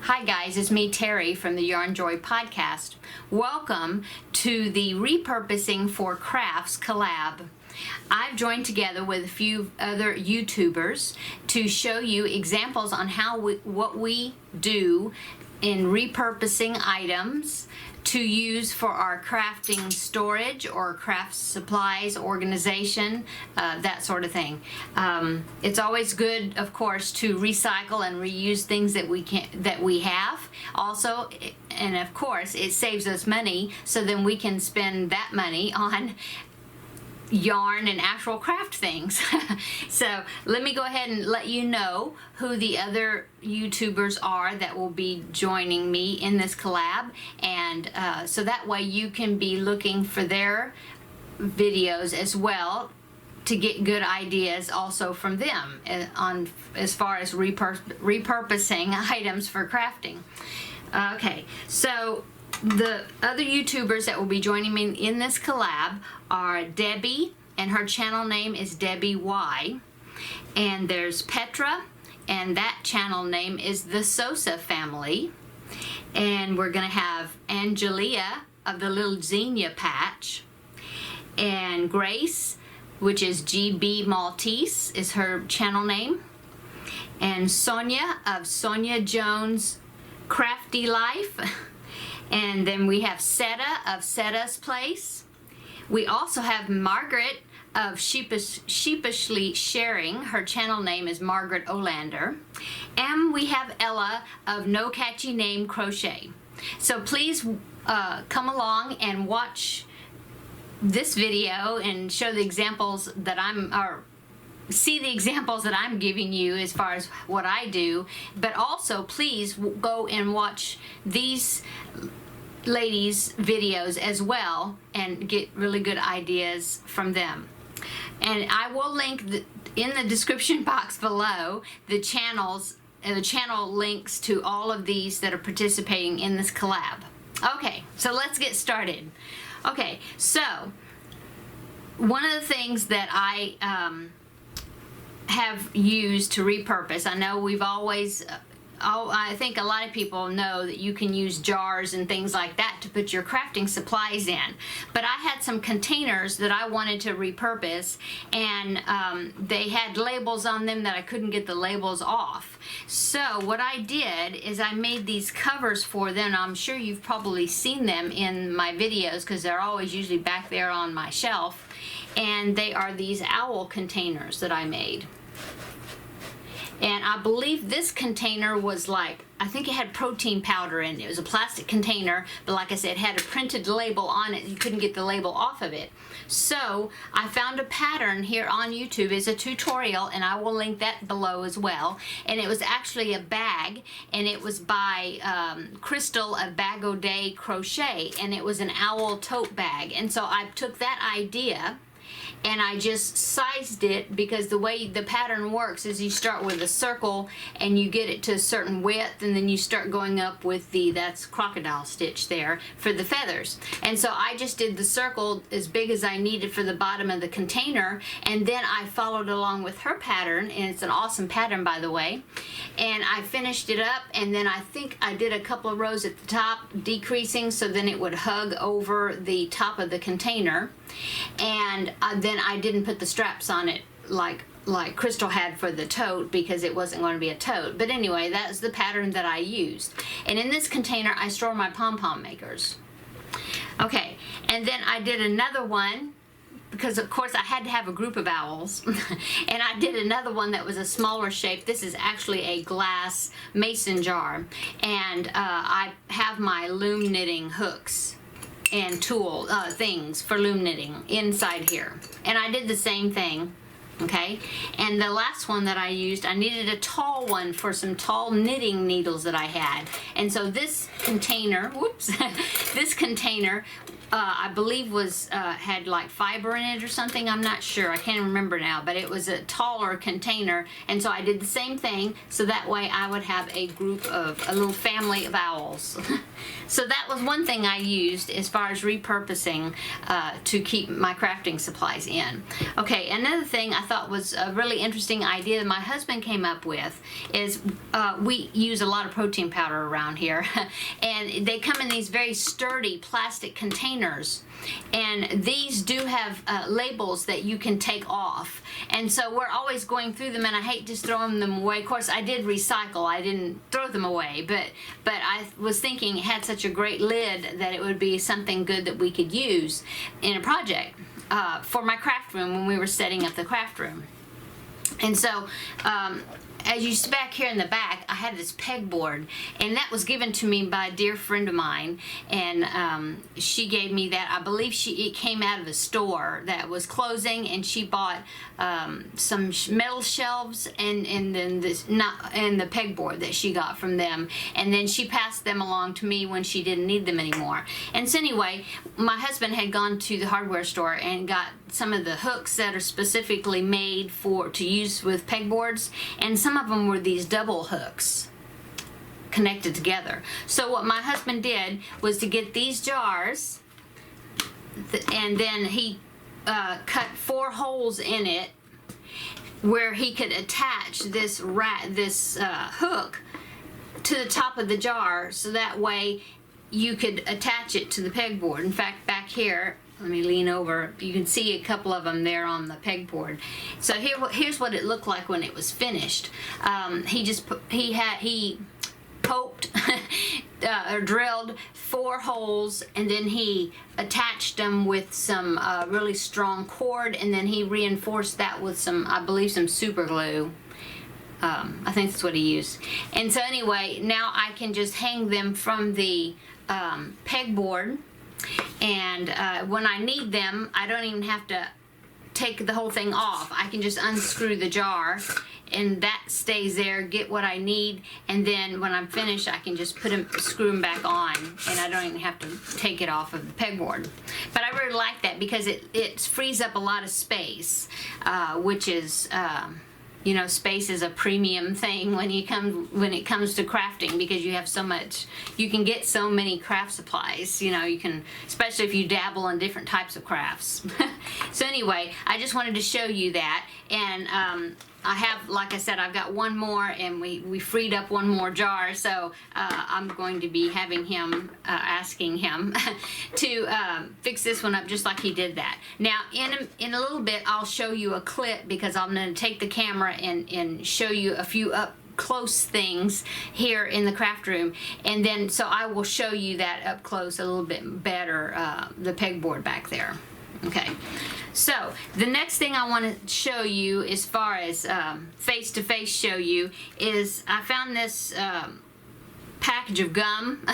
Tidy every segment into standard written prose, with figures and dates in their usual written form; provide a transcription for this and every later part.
Hi guys, it's me Terry from the Yarn Joy podcast. Welcome to the Repurposing for Crafts collab. I've joined together with a few other YouTubers to show you examples on what we do in repurposing items to use for our crafting storage or craft supplies organization, that sort of thing. It's always good, of course, to recycle and reuse things that we have. Also, and of course, it saves us money, so then we can spend that money on yarn and actual craft things. So let me go ahead and let you know who the other YouTubers are that will be joining me in this collab, and so that way you can be looking for their videos as well to get good ideas also from them on as far as repurposing items for crafting. Okay, so the other YouTubers that will be joining me in this collab are Debbie, and her channel name is Debbie Y. And there's Petra, and that channel name is the Sosa Family. And we're gonna have Angelia of the Little Xenia Patch. And Grace, which is GB Maltese, is her channel name. And Sonia of Sonia Jones Crafty Life. And then we have Seta of Seta's Place. We also have Margaret of Sheepishly Sharing. Her channel name is Margaret Olander. And we have Ella of No Catchy Name Crochet. So please come along and watch this video and show the examples that see the examples that I'm giving you as far as what I do, but also please go and watch these ladies' videos as well and get really good ideas from them. And I will link in the description box below the channels and the channel links to all of these that are participating in this collab. Okay, so let's get started. Okay, so one of the things that I have used to repurpose, I know we've always I think a lot of people know that you can use jars and things like that to put your crafting supplies in. But I had some containers that I wanted to repurpose, and they had labels on them that I couldn't get the labels off. So what I did is I made these covers for them. I'm sure you've probably seen them in my videos because they're always usually back there on my shelf. And they are these owl containers that I made. And I believe this container was like, I think it had protein powder in it. It was a plastic container, but like I said, it had a printed label on it. You couldn't get the label off of it. So I found a pattern here on YouTube. It's a tutorial, and I will link that below as well. And it was actually a bag, and it was by Crystal of Bag O' Day Crochet, and it was an owl tote bag. And so I took that idea and I just sized it, because the way the pattern works is you start with a circle and you get it to a certain width, and then you start going up with that's crocodile stitch there for the feathers. And so I just did the circle as big as I needed for the bottom of the container, and then I followed along with her pattern, and it's an awesome pattern, by the way. And I finished it up, and then I think I did a couple of rows at the top, decreasing, so then it would hug over the top of the container. And then I didn't put the straps on it like Crystal had for the tote, because it wasn't going to be a tote. But anyway, that's the pattern that I used. And in this container, I store my pom-pom makers. Okay, and then I did another one, because of course I had to have a group of owls. And I did another one that was a smaller shape. This is actually a glass mason jar. And I have my loom knitting hooks and tool things for loom knitting inside here. And I did the same thing, okay? And the last one that I used, I needed a tall one for some tall knitting needles that I had. And so this container, whoops, this container I believe was had like fiber in it or something. I'm not sure. I can't remember now, but it was a taller container, and so I did the same thing, so that way I would have a little family of owls. So that was one thing I used as far as repurposing to keep my crafting supplies in. Okay, another thing, I thought was a really interesting idea that my husband came up with is we use a lot of protein powder around here, and they come in these very sturdy plastic containers. And these do have labels that you can take off. And so we're always going through them, and I hate just throwing them away. Of course, I did recycle. I didn't throw them away. But I was thinking it had such a great lid that it would be something good that we could use in a project for my craft room when we were setting up the craft room. And so as you see back here in the back, I had this pegboard, and that was given to me by a dear friend of mine, and she gave me that. I believe it came out of a store that was closing, and she bought some metal shelves and then the pegboard that she got from them, and then she passed them along to me when she didn't need them anymore. And so anyway, my husband had gone to the hardware store and got some of the hooks that are specifically made to use with pegboards, and some of them were these double hooks connected together. So what my husband did was to get these jars, and then he cut 4 holes in it where he could attach this hook to the top of the jar, so that way you could attach it to the pegboard. In fact, back here, let me lean over. You can see a couple of them there on the pegboard. So here's what it looked like when it was finished. He poked or drilled 4 holes, and then he attached them with some really strong cord, and then he reinforced that with some, I believe, some super glue. I think that's what he used. And so anyway, now I can just hang them from the pegboard. And when I need them, I don't even have to take the whole thing off. I can just unscrew the jar, and that stays there, get what I need, and then when I'm finished, I can just screw them back on, and I don't even have to take it off of the pegboard. But I really like that because it frees up a lot of space, which is you know, space is a premium thing when it comes to crafting, because you have so much, you can get so many craft supplies, you know, you can, especially if you dabble in different types of crafts. So anyway, I just wanted to show you that, and I have, like I said, I've got one more, and we freed up one more jar, so I'm going to be having him, asking him to fix this one up just like he did that. Now, in a little bit, I'll show you a clip, because I'm going to take the camera and show you a few up close things here in the craft room, and then so I will show you that up close a little bit better, the pegboard back there. Okay, so the next thing I want to show you, as far as face-to-face show you, is I found this package of gum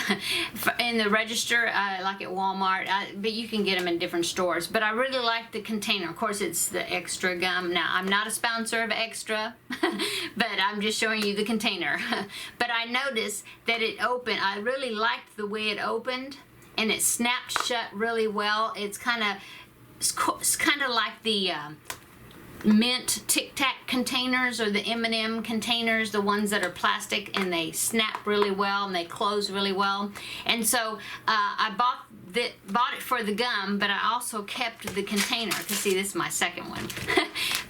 in the register, like at Walmart, but you can get them in different stores. But I really like the container. Of course, it's the Extra gum. Now, I'm not a sponsor of Extra, but I'm just showing you the container. But I noticed that it opened. I really liked the way it opened, and it snapped shut really well. It's kind of like the mint Tic Tac containers, or the M&M containers, the ones that are plastic, and they snap really well and they close really well. And so I bought it for the gum, but I also kept the container, because see, this is my second one.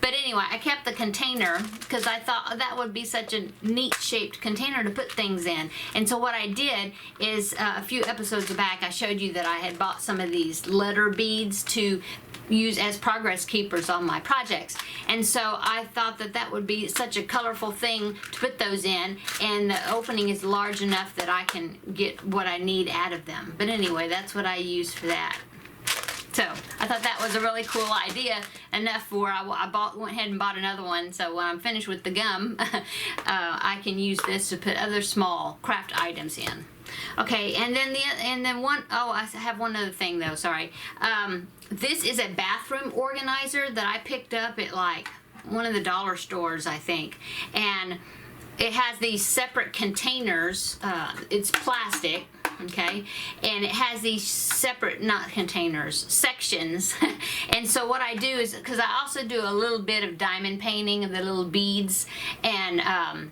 But anyway, I kept the container because I thought that would be such a neat shaped container to put things in. And so what I did is, a few episodes back, I showed you that I had bought some of these letter beads to use as progress keepers on my projects, and so I thought that would be such a colorful thing to put those in, and the opening is large enough that I can get what I need out of them. But anyway, that's what I use for that. So I thought that was a really cool idea, enough for I went ahead and bought another one, so when I'm finished with the gum, I can use this to put other small craft items in. Okay, and then I have one other thing though, sorry. This is a bathroom organizer that I picked up at like one of the dollar stores, I think, and it has these separate containers. It's plastic, okay, and it has these separate, not containers, sections. And so what I do is, because I also do a little bit of diamond painting of the little beads, and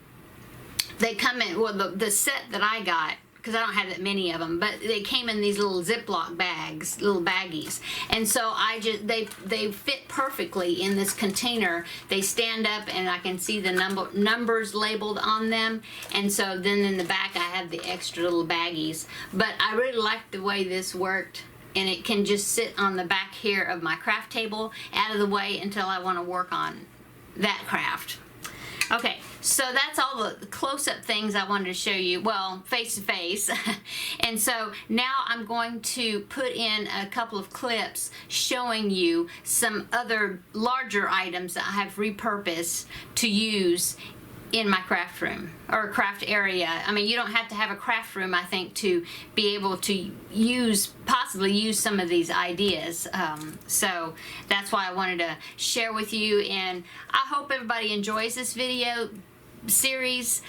they come in, well, the set that I got because I don't have that many of them, but they came in these little Ziploc bags, little baggies. And so they fit perfectly in this container. They stand up and I can see the numbers labeled on them. And so then in the back I have the extra little baggies. But I really liked the way this worked, and it can just sit on the back here of my craft table out of the way until I want to work on that craft. Okay, so that's all the close-up things I wanted to show you, well, face-to-face. And so now I'm going to put in a couple of clips showing you some other larger items that I have repurposed to use in my craft room or craft area. I mean, you don't have to have a craft room, I think, to be able to possibly use some of these ideas. So that's why I wanted to share with you, and I hope everybody enjoys this video series.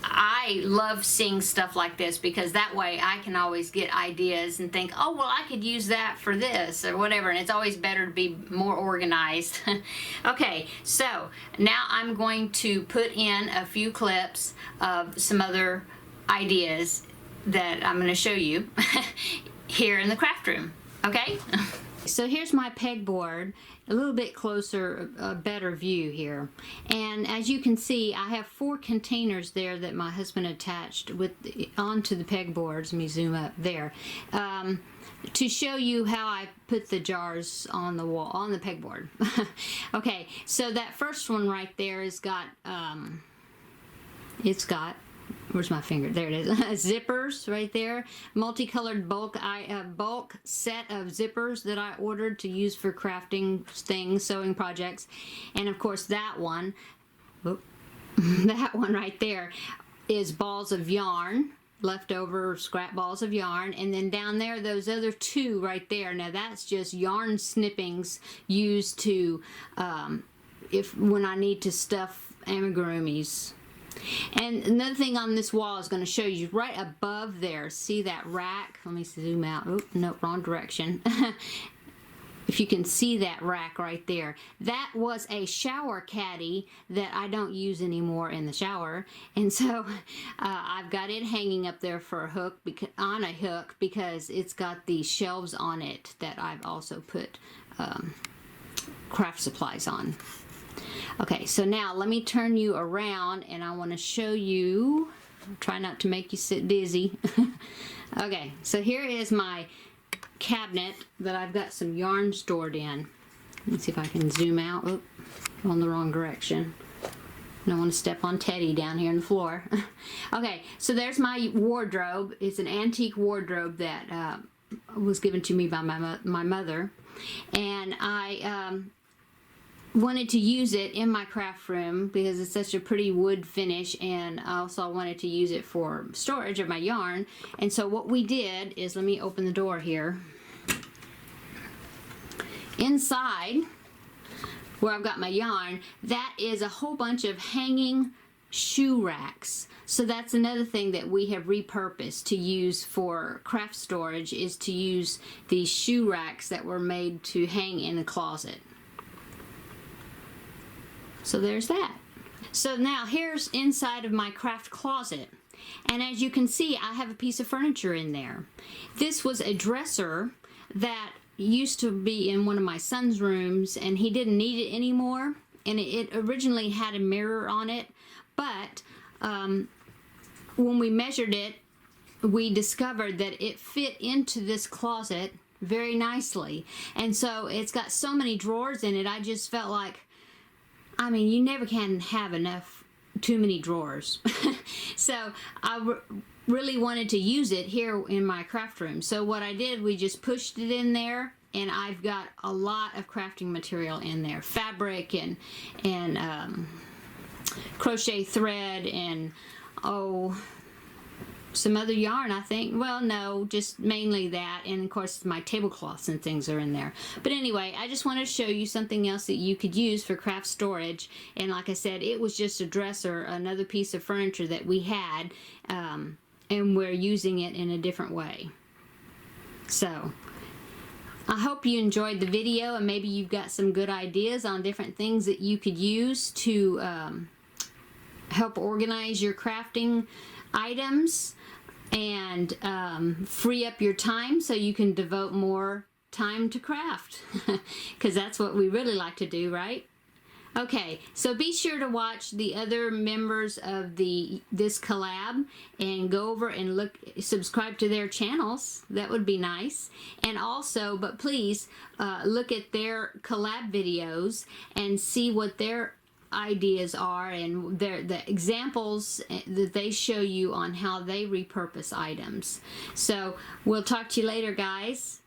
I love seeing stuff like this because that way I can always get ideas and think, oh, well, I could use that for this or whatever, and it's always better to be more organized. Okay, so now I'm going to put in a few clips of some other ideas that I'm going to show you here in the craft room, okay? So here's my pegboard, a little bit closer, a better view here. And as you can see, I have 4 containers there that my husband attached onto the pegboards. Let me zoom up there. To show you how I put the jars on the wall, on the pegboard. Okay, so that first one right there has got, where's my finger? There it is. Zippers right there. Multicolored bulk set of zippers that I ordered to use for crafting things, sewing projects. And of course that one, that one right there is balls of yarn, leftover scrap balls of yarn. And then down there, those other 2 right there, now that's just yarn snippings used to, when I need to stuff amigurumis. And another thing on this wall is going to show you right above there. See that rack? Let me zoom out. Oh, no, wrong direction. If you can see that rack right there. That was a shower caddy that I don't use anymore in the shower. And so I've got it hanging up there for a hook, on a hook, because it's got these shelves on it that I've also put craft supplies on. Okay, so now let me turn you around and I want to show you, try not to make you sit dizzy. Okay, so here is my cabinet that I've got some yarn stored in. Let's see if I can zoom out. Oop, on the wrong direction. Don't want to step on Teddy down here on the floor. Okay, so there's my wardrobe. It's an antique wardrobe that was given to me by my mother. And I wanted to use it in my craft room because it's such a pretty wood finish, and I also wanted to use it for storage of my yarn. And so what we did is, let me open the door here. Inside, where I've got my yarn, that is a whole bunch of hanging shoe racks. So that's another thing that we have repurposed to use for craft storage, is to use these shoe racks that were made to hang in a closet. So there's that. So now here's inside of my craft closet. And as you can see, I have a piece of furniture in there. This was a dresser that used to be in one of my son's rooms, and he didn't need it anymore. And it originally had a mirror on it, but when we measured it, we discovered that it fit into this closet very nicely. And so it's got so many drawers in it, I just felt like, I mean, you never can have too many drawers. So I really wanted to use it here in my craft room. So what I did, we just pushed it in there, and I've got a lot of crafting material in there. Fabric and crochet thread and, some other yarn, I think. Well, no, just mainly that, and of course my tablecloths and things are in there. But anyway, I just wanted to show you something else that you could use for craft storage. And like I said, it was just a dresser, another piece of furniture that we had, and we're using it in a different way. So I hope you enjoyed the video, and maybe you've got some good ideas on different things that you could use to help organize your crafting items. and free up your time so you can devote more time to craft, because that's what we really like to do, right? Okay, so be sure to watch the other members of this collab and go over and subscribe to their channels. That would be nice. And also, but please look at their collab videos and see what their ideas are and the examples that they show you on how they repurpose items. So we'll talk to you later, guys.